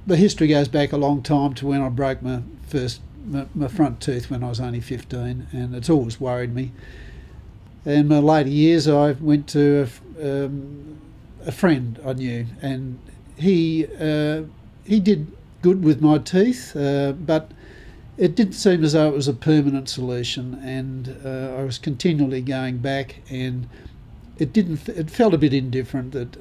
the history goes back a long time to when I broke my front tooth when I was only 15, and it's always worried me. In my later years, I went to a friend I knew, and he did good with my teeth, but it didn't seem as though it was a permanent solution, and I was continually going back, and it felt a bit indifferent, that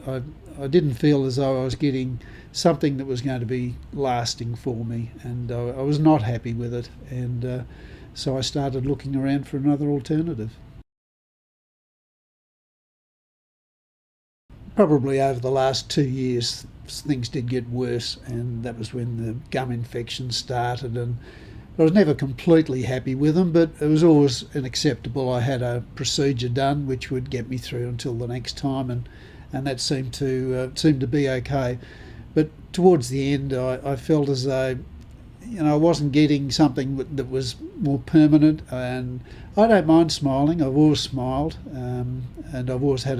I didn't feel as though I was getting something that was going to be lasting for me, and I was not happy with it, and so I started looking around for another alternative. Probably over the last 2 years things did get worse, and that was when the gum infection started, and I was never completely happy with them, but it was always unacceptable. I had a procedure done which would get me through until the next time, and that seemed to be okay. But towards the end, I felt as though, I wasn't getting something that was more permanent. And I don't mind smiling. I've always smiled, and I've always had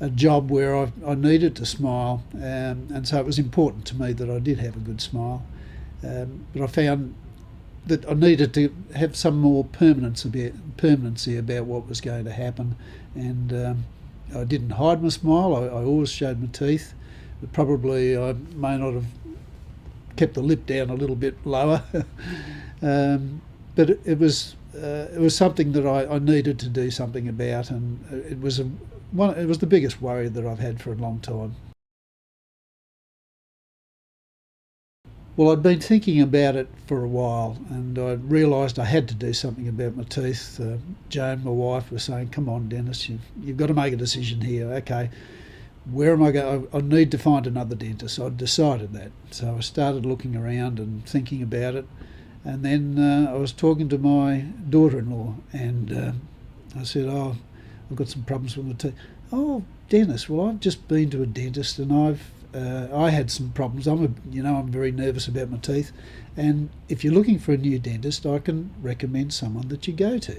a job where I needed to smile, and so it was important to me that I did have a good smile. But I found that I needed to have some more permanency about what was going to happen, and I didn't hide my smile. I always showed my teeth, but probably I may not have kept the lip down a little bit lower. But it was something that I needed to do something about, and it was the biggest worry that I've had for a long time. Well, I'd been thinking about it for a while, and I realised I had to do something about my teeth. Joan, my wife, was saying, "Come on, Dennis, you've got to make a decision here. Okay, where am I going? I need to find another dentist." I'd decided that. So I started looking around and thinking about it. And then I was talking to my daughter-in-law, and I said, "Oh, I've got some problems with my teeth." "Oh, Dennis, well, I've just been to a dentist, and I had some problems. I'm very nervous about my teeth, and if you're looking for a new dentist, I can recommend someone that you go to."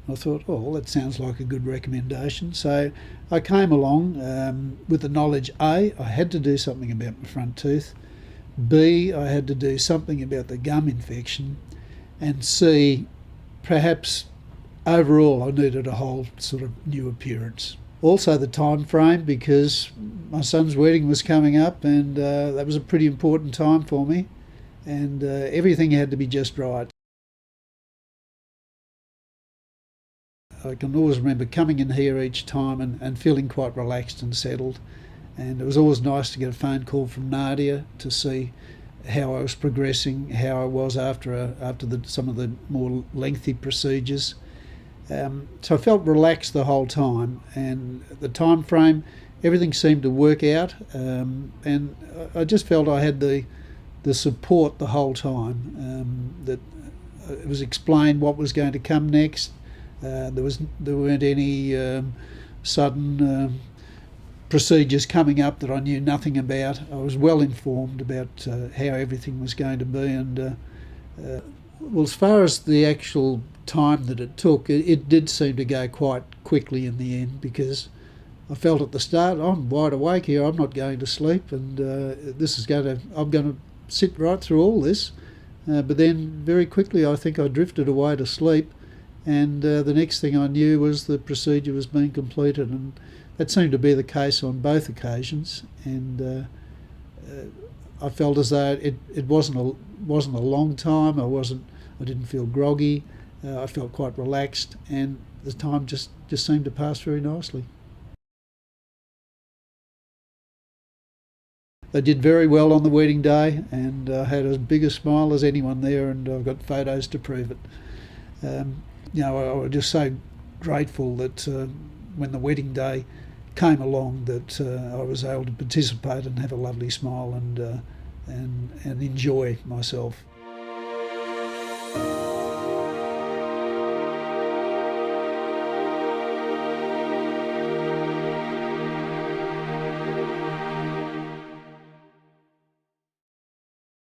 I thought, "Oh, well, that sounds like a good recommendation." So I came along with the knowledge, A, I had to do something about my front tooth, B, I had to do something about the gum infection, and C, perhaps overall I needed a whole sort of new appearance. Also the time frame, because my son's wedding was coming up, and that was a pretty important time for me, and everything had to be just right. I can always remember coming in here each time and feeling quite relaxed and settled, and it was always nice to get a phone call from Nadia to see how I was progressing, how I was after some of the more lengthy procedures. So I felt relaxed the whole time, and the time frame, everything seemed to work out, and I just felt I had the support the whole time, that it was explained what was going to come next. There weren't any sudden procedures coming up that I knew nothing about. I was well informed about how everything was going to be, and well, as far as the actual time that it took, it did seem to go quite quickly in the end, because I felt at the start, I'm wide awake here, I'm not going to sleep, and I'm going to sit right through all this. But then very quickly I think I drifted away to sleep, and the next thing I knew was the procedure was being completed, and that seemed to be the case on both occasions. And I felt as though it wasn't a long time. I didn't feel groggy. I felt quite relaxed, and the time just seemed to pass very nicely. They did very well on the wedding day, and I had as big a smile as anyone there, and I've got photos to prove it. I was just so grateful that when the wedding day came along, that I was able to participate and have a lovely smile and enjoy myself.